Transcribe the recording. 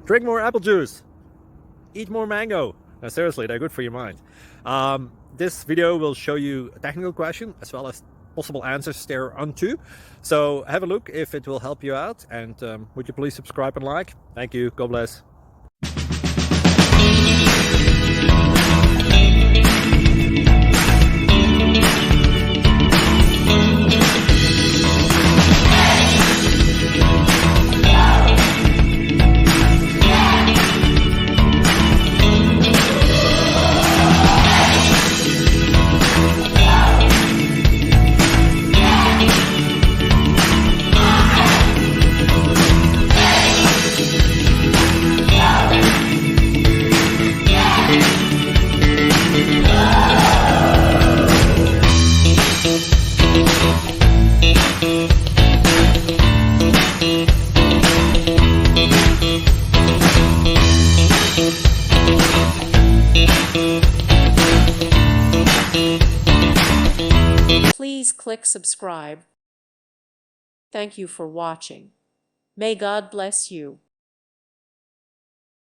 Drink more apple juice. Eat more mango. No, seriously, they're good for your mind. This video will show you a technical question as well as possible answers thereunto. So have a look if it will help you out, and would you please subscribe and like? Thank you. God bless. Please click subscribe. Thank you for watching. May God bless you.